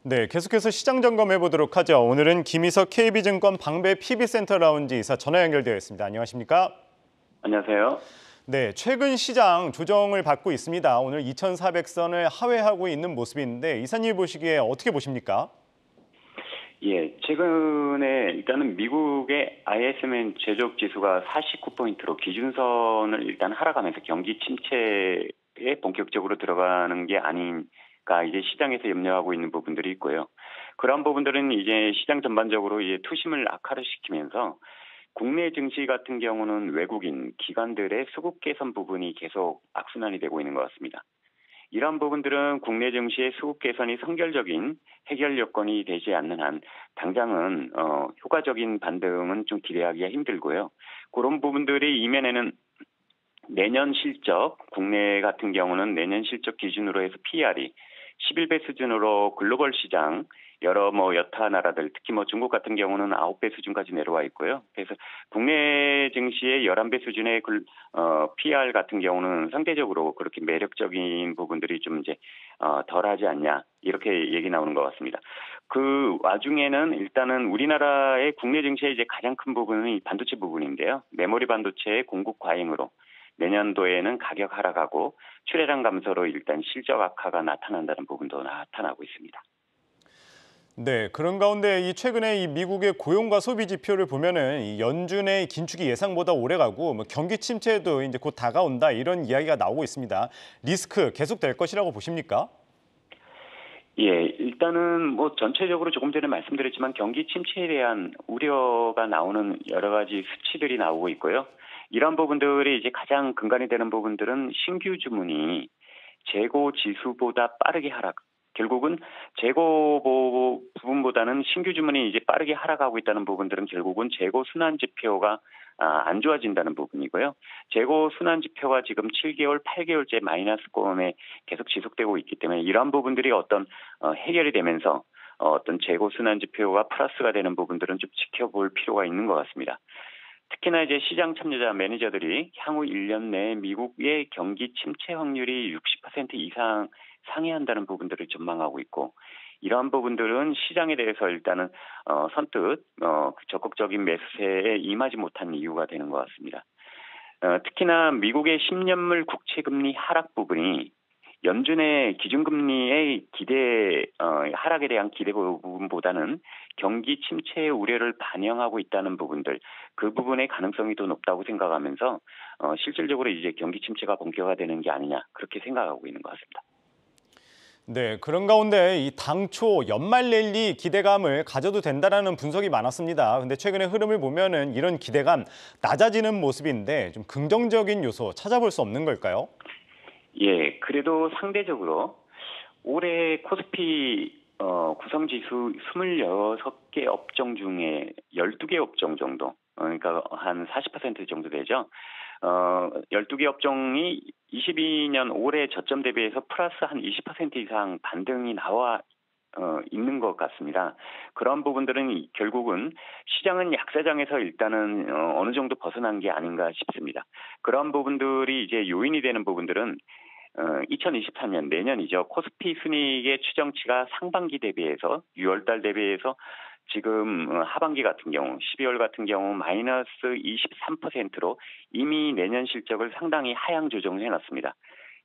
네, 계속해서 시장 점검해 보도록 하죠. 오늘은 김희석 KB증권 방배 PB센터 라운지 이사 전화 연결되어 있습니다. 안녕하십니까? 안녕하세요. 네, 최근 시장 조정을 받고 있습니다. 오늘 2,400선을 하회하고 있는 모습인데 이사님 보시기에 어떻게 보십니까? 예, 최근에 일단은 미국의 ISM 제조업 지수가 49포인트로 기준선을 일단 하락하면서 경기 침체에 본격적으로 들어가는 게 아닌가 이제 시장에서 염려하고 있는 부분들이 있고요. 그런 부분들은 이제 시장 전반적으로 이제 투심을 악화를 시키면서 국내 증시 같은 경우는 외국인 기관들의 수급 개선 부분이 계속 악순환이 되고 있는 것 같습니다. 이러한 부분들은 국내 증시의 수급 개선이 선결적인 해결 여건이 되지 않는 한 당장은 효과적인 반등은 좀 기대하기가 힘들고요. 그런 부분들이 이면에는 내년 실적, 국내 같은 경우는 내년 실적 기준으로 해서 PR이 11배 수준으로 글로벌 시장 여러 여타 나라들 특히 중국 같은 경우는 9배 수준까지 내려와 있고요. 그래서 국내 증시의 11배 수준의 PR 같은 경우는 상대적으로 그렇게 매력적인 부분들이 좀 이제 덜하지 않냐 이렇게 얘기 나오는 것 같습니다. 그 와중에는 일단은 우리나라의 국내 증시의 이제 가장 큰 부분은 이 반도체 부분인데요. 메모리 반도체의 공급 과잉으로 내년도에는 가격 하락하고 출하량 감소로 일단 실적 악화가 나타난다는 부분도 나타나고 있습니다. 네, 그런 가운데 이 최근에 이 미국의 고용과 소비 지표를 보면은 이 연준의 긴축이 예상보다 오래가고 경기 침체도 이제 곧 다가온다 이런 이야기가 나오고 있습니다. 리스크 계속될 것이라고 보십니까? 예, 일단은 전체적으로 조금 전에 말씀드렸지만 경기 침체에 대한 우려가 나오는 여러 가지 수치들이 나오고 있고요. 이런 부분들이 이제 가장 근간이 되는 부분들은 신규 주문이 재고 지수보다 빠르게 하락. 결국은 재고 부분보다는 신규 주문이 이제 빠르게 하락하고 있다는 부분들은 결국은 재고 순환 지표가 안 좋아진다는 부분이고요. 재고 순환 지표가 지금 7개월, 8개월째 마이너스권에 계속 지속되고 있기 때문에 이러한 부분들이 어떤 해결이 되면서 어떤 재고 순환 지표가 플러스가 되는 부분들은 좀 지켜볼 필요가 있는 것 같습니다. 특히나 이제 시장 참여자 매니저들이 향후 1년 내에 미국의 경기 침체 확률이 60% 이상 상회한다는 부분들을 전망하고 있고 이러한 부분들은 시장에 대해서 일단은 선뜻 적극적인 매수세에 임하지 못한 이유가 되는 것 같습니다. 특히나 미국의 10년물 국채금리 하락 부분이 연준의 기준금리의 하락에 대한 기대 부분보다는 경기 침체의 우려를 반영하고 있다는 부분들, 그 부분의 가능성이 더 높다고 생각하면서 실질적으로 이제 경기 침체가 본격화되는 게 아니냐 그렇게 생각하고 있는 것 같습니다. 네, 그런 가운데 이 당초 연말 랠리 기대감을 가져도 된다라는 분석이 많았습니다. 근데 최근의 흐름을 보면은 이런 기대감 낮아지는 모습인데 좀 긍정적인 요소 찾아볼 수 없는 걸까요? 예, 그래도 상대적으로 올해 코스피 구성지수 26개 업종 중에 12개 업종 정도, 그러니까 한 40% 정도 되죠. 12개 업종이 22년 올해 저점 대비해서 플러스 한 20% 이상 반등이 나와 있는 것 같습니다. 그런 부분들은 결국은 시장은 약세장에서 일단은 어느 정도 벗어난 게 아닌가 싶습니다. 그런 부분들이 이제 요인이 되는 부분들은 2023년 내년이죠. 코스피 순이익의 추정치가 상반기 대비해서 6월달 대비해서 지금 하반기 같은 경우 12월 같은 경우 마이너스 23%로 이미 내년 실적을 상당히 하향 조정을 해놨습니다.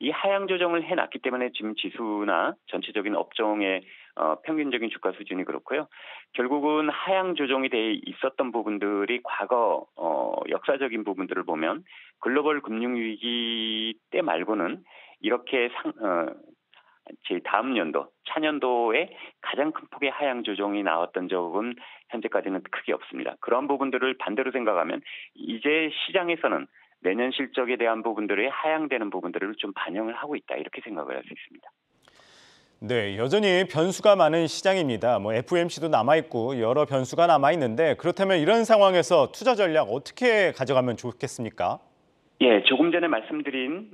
이 하향 조정을 해놨기 때문에 지금 지수나 전체적인 업종의 평균적인 주가 수준이 그렇고요. 결국은 하향 조정이 돼 있었던 부분들이 과거 역사적인 부분들을 보면 글로벌 금융위기 때 말고는 이렇게 제 다음 연도, 차년도에 가장 큰 폭의 하향 조정이 나왔던 적은 현재까지는 크게 없습니다. 그런 부분들을 반대로 생각하면 이제 시장에서는 내년 실적에 대한 부분들이 하향되는 부분들을 좀 반영을 하고 있다 이렇게 생각을 할 수 있습니다. 네, 여전히 변수가 많은 시장입니다. FOMC도 남아있고 여러 변수가 남아있는데 그렇다면 이런 상황에서 투자 전략 어떻게 가져가면 좋겠습니까? 예, 조금 전에 말씀드린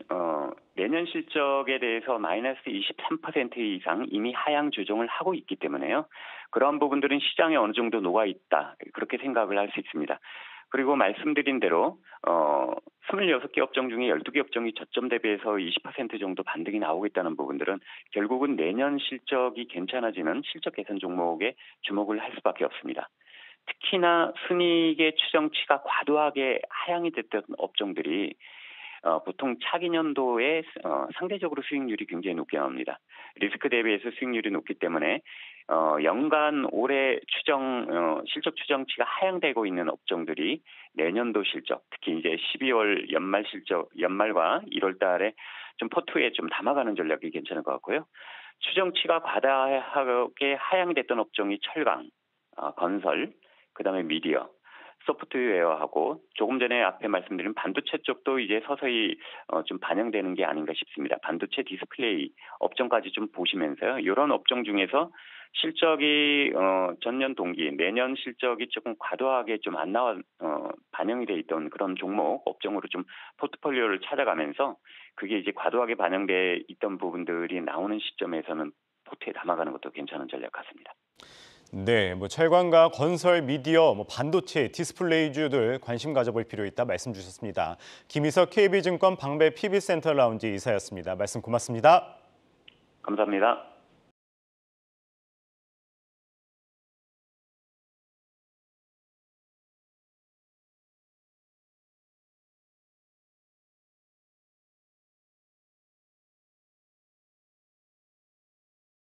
내년 실적에 대해서 마이너스 23% 이상 이미 하향 조정을 하고 있기 때문에요. 그러한 부분들은 시장에 어느 정도 녹아 있다 그렇게 생각을 할 수 있습니다. 그리고 말씀드린 대로 26개 업종 중에 12개 업종이 저점 대비해서 20% 정도 반등이 나오고 있다는 부분들은 결국은 내년 실적이 괜찮아지는 실적 개선 종목에 주목을 할 수밖에 없습니다. 특히나 순이익의 추정치가 과도하게 하향이 됐던 업종들이 보통 차기 년도에 상대적으로 수익률이 굉장히 높게 나옵니다. 리스크 대비해서 수익률이 높기 때문에 연간 올해 실적 추정치가 하향되고 있는 업종들이 내년도 실적, 특히 이제 12월 연말과 1월 달에 좀 포트에 좀 담아가는 전략이 괜찮을 것 같고요. 추정치가 과다하게 하향됐던 업종이 철강, 건설, 그다음에 미디어, 소프트웨어하고 조금 전에 앞에 말씀드린 반도체 쪽도 이제 서서히 좀 반영되는 게 아닌가 싶습니다. 반도체 디스플레이 업종까지 좀 보시면서요. 이런 업종 중에서 실적이 전년 동기, 내년 실적이 조금 과도하게 좀 안 나와 반영이 돼 있던 그런 종목 업종으로 좀 포트폴리오를 찾아가면서 그게 이제 과도하게 반영돼 있던 부분들이 나오는 시점에서는 포트에 담아가는 것도 괜찮은 전략 같습니다. 네, 철강과 건설, 미디어, 반도체, 디스플레이주들 관심 가져볼 필요 있다 말씀 주셨습니다. 김희석 KB증권 방배 PB센터 라운지 이사였습니다. 말씀 고맙습니다. 감사합니다.